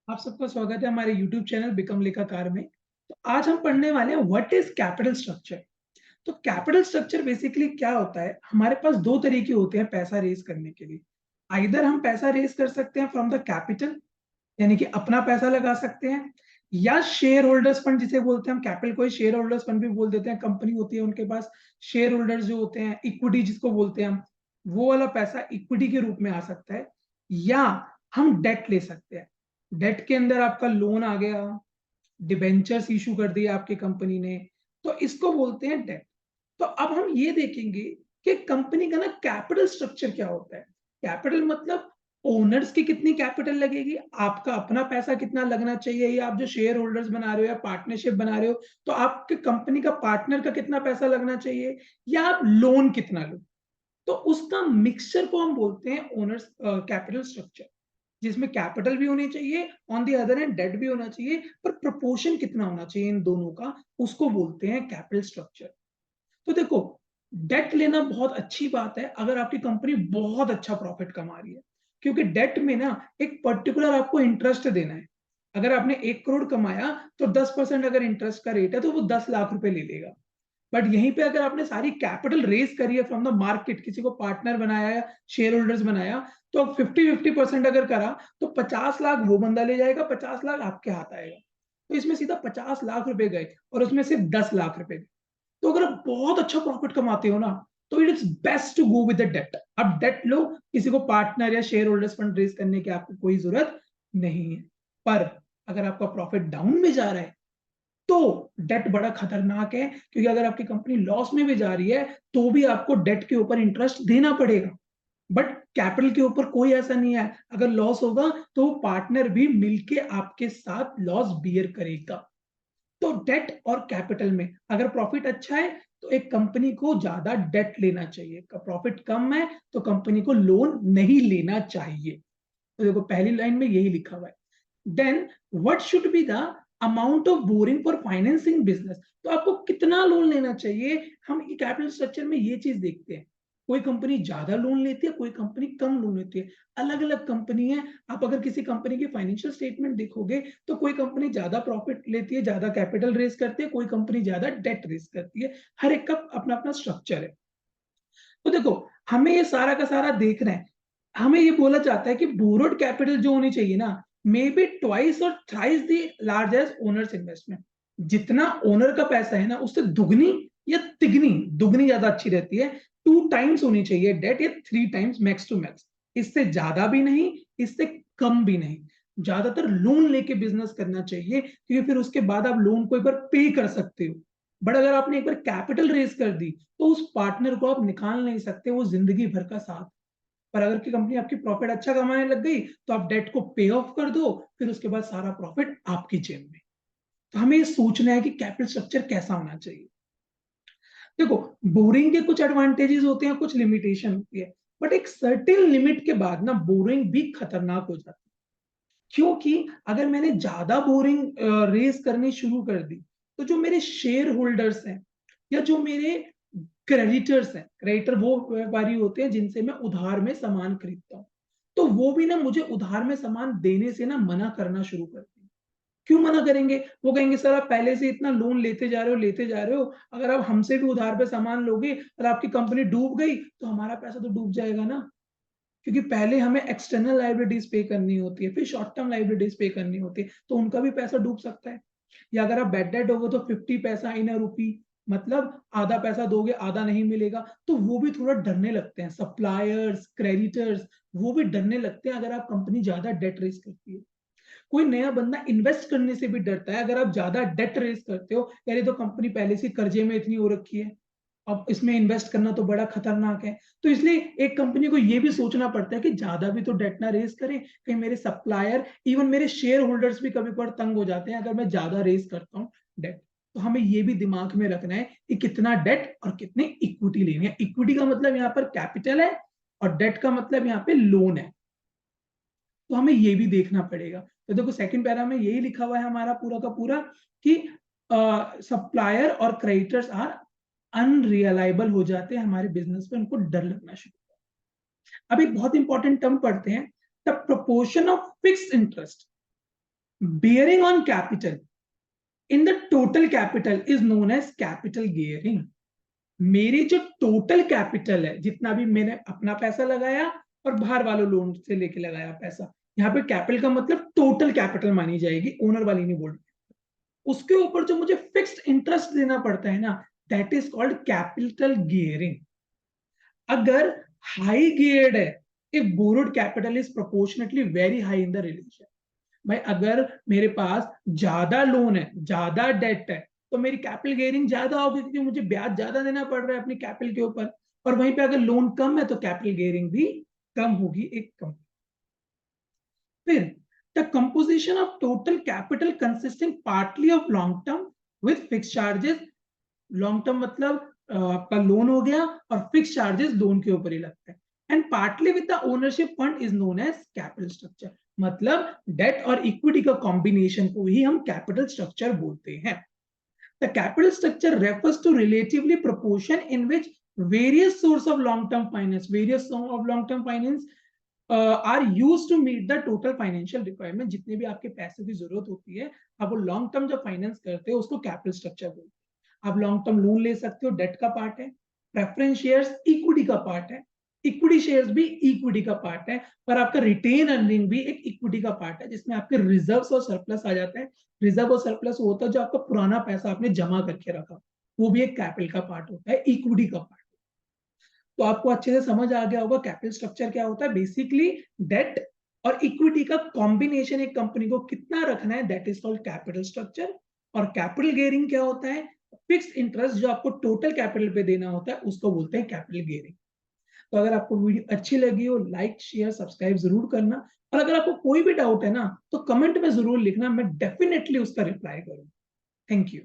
आप सबका स्वागत है हमारे YouTube चैनल बिकम लेखाकार में। तो आज हम पढ़ने वाले हैं व्हाट इज कैपिटल स्ट्रक्चर। तो कैपिटल स्ट्रक्चर बेसिकली क्या होता है? हमारे पास दो तरीके होते हैं पैसा रेज करने के लिए। आइदर हम पैसा रेज कर सकते हैं फ्रॉम द कैपिटल, यानी कि अपना पैसा लगा सकते हैं, या शेयर होल्डर्स फंड जिसे बोलते हैं हम। कैपिटल को शेयर होल्डर्स फंड भी बोल देते हैं। कंपनी होती है, उनके पास शेयर होल्डर्स जो होते हैं, इक्विटी जिसको बोलते हैं हम, वो वाला पैसा इक्विटी के रूप में आ सकता है। या हम डेट ले सकते हैं। डेट के अंदर आपका लोन आ गया, डिबेंचर्स इशू कर दिया आपकी कंपनी ने, तो इसको बोलते हैं डेट। तो अब हम ये देखेंगे कि कंपनी का ना कैपिटल स्ट्रक्चर क्या होता है। कैपिटल मतलब ओनर्स की कितनी कैपिटल लगेगी, आपका अपना पैसा कितना लगना चाहिए, या आप जो शेयर होल्डर्स बना रहे हो या पार्टनरशिप बना रहे हो तो आपके कंपनी का पार्टनर का कितना पैसा लगना चाहिए, या आप लोन कितना लो। तो उसका मिक्सचर को हम बोलते हैं ओनर्स कैपिटल स्ट्रक्चर, जिसमें कैपिटल भी होनी चाहिए, on the other hand debt भी होना चाहिए, पर प्रोपोर्शन कितना होना चाहिए इन दोनों का, उसको बोलते हैं कैपिटल स्ट्रक्चर। तो देखो, डेट लेना बहुत अच्छी बात है अगर आपकी कंपनी बहुत अच्छा प्रॉफिट कमा रही है, क्योंकि डेट में ना एक पर्टिकुलर आपको इंटरेस्ट देना है। अगर आपने 1 करोड़ कमाया तो 10% अगर इंटरेस्ट का रेट है तो वो 10 लाख रुपए ले लेगा। बट यहीं पे अगर आपने सारी कैपिटल रेज करी है फ्रॉम द मार्केट, किसी को पार्टनर बनाया, शेयर होल्डर्स बनाया, तो 50-50% अगर करा तो 50 लाख वो बंदा ले जाएगा, 50 लाख आपके हाथ आएगा। तो इसमें सीधा 50 लाख रुपए गए और उसमें सिर्फ 10 लाख रुपए गए। तो अगर आप बहुत अच्छा प्रॉफिट कमाते हो ना, तो it is best to go with the debt. अब डेट लो, किसी को पार्टनर या शेयर होल्डर्स फंड रेज करने की आपको कोई जरूरत नहीं है। पर अगर आपका प्रॉफिट डाउन में जा रहा है तो डेट बड़ा खतरनाक है, क्योंकि अगर आपकी कंपनी लॉस में भी जा रही है तो भी आपको डेट के ऊपर इंटरेस्ट देना पड़ेगा। बट कैपिटल के ऊपर कोई ऐसा नहीं है, अगर लॉस होगा तो पार्टनर भी मिलके आपके साथ लॉस बियर करेगा। तो डेट और कैपिटल में अगर प्रॉफिट अच्छा है तो एक कंपनी को ज्यादा डेट लेना चाहिए, प्रॉफिट कम है तो कंपनी को लोन नहीं लेना चाहिए। तो देखो, पहली लाइन में यही लिखा हुआ है। Then what should be the amount of borrowing for financing business. तो आपको कितना लोन लेना चाहिए, हम कैपिटल स्ट्रक्चर में ये चीज देखते हैं। कोई कंपनी ज्यादा लोन लेती है, कोई कंपनी कम लोन लेती है, अलग अलग कंपनी है। आप अगर किसी कंपनी की फाइनेंशियल स्टेटमेंट देखोगे तो कोई कंपनी ज्यादा प्रॉफिट लेती है, ज्यादा कैपिटल रेज करती है, कोई कंपनी ज्यादा डेट रेज करती है। हर एक का अपना अपना स्ट्रक्चर है। तो देखो, हमें ये सारा का सारा देखना है। हमें ये बोला जाता है कि बोरोड कैपिटल जो होनी चाहिए ना, मे बी ट्वाइस और thrice the large as owners investment. जितना ओनर का पैसा है ना, उससे दुगनी या तिगनी, दुगनी ज्यादा अच्छी रहती है। 2 टाइम्स होनी चाहिए डेट, या 3 टाइम्स मैक्स टू मैक्स। इससे ज्यादा भी नहीं, इससे कम भी नहीं। ज्यादातर लोन लेके बिजनेस करना चाहिए, क्योंकि फिर उसके बाद आप लोन को एक बार पे कर सकते हो। बट अगर आपने एक बार कैपिटल रेज कर दी तो उस पार्टनर को आप निकाल नहीं सकते, वो जिंदगी भर का साथ। पर अगर की कंपनी आपकी प्रॉफिट अच्छा कमाने लग गई तो आप डेट को पे ऑफ कर दो, फिर उसके बाद सारा प्रॉफिट आपकी जेब में। तो हमें ये सोचना है कि कैपिटल स्ट्रक्चर कैसा होना चाहिए। देखो, बोरिंग के कुछ एडवांटेजेस होते हैं, कुछ लिमिटेशन होती है। बट एक सर्टेन लिमिट के बाद ना बोरिंग भी खतरनाक हो जाती है। क्योंकि अगर मैंने ज्यादा बोरिंग रेस करनी शुरू कर दी तो जो मेरे शेयर होल्डर्स हैं या जो मेरे क्रेडिटर्स हैं, क्रेडिटर वो व्यापारी होते हैं जिनसे मैं उधार में सामान खरीदता हूँ, तो वो भी ना मुझे उधार में सामान देने से ना मना करना शुरू करते हैं। क्यों मना करेंगे? वो कहेंगे सर आप पहले से इतना लोन लेते जा रहे हो, लेते जा रहे हो, अगर आप हमसे भी उधार पे सामान लोगे और आपकी कंपनी डूब गई तो हमारा पैसा तो डूब जाएगा ना। क्योंकि पहले हमें एक्सटर्नल लाइबिलिटीज पे करनी होती है, फिर शॉर्ट टर्म लाइबिलिटीज पे करनी होती है, तो उनका भी पैसा डूब सकता है। या अगर आप बेड डेड होगे तो 50 पैसा इन अ रूपी, मतलब आधा पैसा दोगे आधा नहीं मिलेगा, तो वो भी थोड़ा डरने लगते हैं, सप्लायर्स, क्रेडिटर्स, वो भी डरने लगते हैं अगर आप कंपनी ज्यादा डेट रेस करती है। कोई नया बंदा इन्वेस्ट करने से भी डरता है अगर आप ज्यादा डेट रेस करते हो, यानी तो कंपनी पहले से कर्जे में इतनी हो रखी है, अब इसमें इन्वेस्ट करना तो बड़ा खतरनाक है। तो इसलिए एक कंपनी को यह भी सोचना पड़ता है कि ज्यादा भी तो डेट ना रेस करें, कहीं मेरे सप्लायर, इवन मेरे शेयर होल्डर्स भी कभी कभार तंग हो जाते हैं अगर मैं ज्यादा रेस करता हूँ डेट। तो हमें ये भी दिमाग में रखना है कि कितना डेट और कितने इक्विटी लेनी है। इक्विटी का मतलब यहाँ पर कैपिटल है और डेट का मतलब यहाँ पे लोन है। तो हमें ये भी देखना पड़ेगा। तो देखो, सेकंड पैरा में यही लिखा हुआ है हमारा पूरा का पूरा कि सप्लायर और क्रेडिटर्स आर अनरियलाइबल हो जाते हैं हमारे बिजनेस पे, उनको डर लगना शुरू होता है। अब एक बहुत इंपॉर्टेंट टर्म पढ़ते हैं, the proportion of fixed interest. bearing on capital in the total capital is known as capital gearing. मेरी जो टोटल कैपिटल है, जितना भी मैंने अपना पैसा लगाया और बाहर वालों लोन से लेके लगाया पैसा, यहाँ पे कैपिटल का मतलब टोटल कैपिटल मानी जाएगी, ओनर वाली नहीं बोल रही। उसके ऊपर जो मुझे फिक्स्ड इंटरेस्ट देना पड़ता है ना, that is called capital gearing. अगर हाई गियर्ड है, if borrowed capital is proportionately very high in the relation, भाई अगर मेरे पास ज्यादा लोन है, ज्यादा डेट है, तो मेरी कैपिटल गियरिंग ज्यादा होगी क्योंकि मुझे ब्याज ज्यादा देना पड़ रहा है अपनी कैपिटल के ऊपर. और वहीं पे अगर लोन कम है तो कैपिटल गियरिंग भी कम होगी, एक कम. फिर the composition of total capital consisting partly of long term with fix charges. Long term मतलब आपका लोन हो गया और फिक्स चार्जेस लोन के ऊपर ही लगता है. And partly with the ownership fund is known as capital structure. मतलब डेट और इक्विटी का कॉम्बिनेशन को ही हम कैपिटल स्ट्रक्चर बोलते हैं. The capital structure refers to relatively proportion in which various source of long term finance various source of long term finance are use to meet the total financial requirement. जितने भी आपके पैसे की जरूरत होती है, आप वो लॉन्ग टर्म जब फाइनेंस करते हो उसको कैपिटल स्ट्रक्चर बोलते हैं. आप लॉन्ग टर्म लोन ले सकते हो, डेट का पार्ट है. प्रेफरेंस शेयर्स इक्विटी का पार्ट है, इक्विटी शेयर्स भी इक्विटी का पार्ट है. पर आपका रिटेन अर्निंग भी एक इक्विटी का पार्ट है, जिसमें आपके रिजर्व्स और सरप्लस आ जाते हैं. रिजर्व और सरप्लस होता है जो आपका पुराना पैसा आपने जमा करके रखा, वो भी एक कैपिटल का पार्ट होता है, इक्विटी का पार्ट. तो आपको अच्छे से समझ आ गया होगा कैपिटल स्ट्रक्चर क्या होता है. बेसिकली डेट और इक्विटी का कॉम्बिनेशन एक कंपनी को कितना रखना है, that is called capital structure. और कैपिटल गियरिंग क्या होता है, फिक्स्ड इंटरेस्ट जो आपको टोटल कैपिटल पे देना होता है उसको बोलते हैं कैपिटल गियरिंग. तो अगर आपको वीडियो अच्छी लगी हो, लाइक शेयर सब्सक्राइब जरूर करना. और अगर आपको कोई भी डाउट है ना, तो कमेंट में जरूर लिखना, मैं डेफिनेटली उसका रिप्लाई करूंगा. Thank you.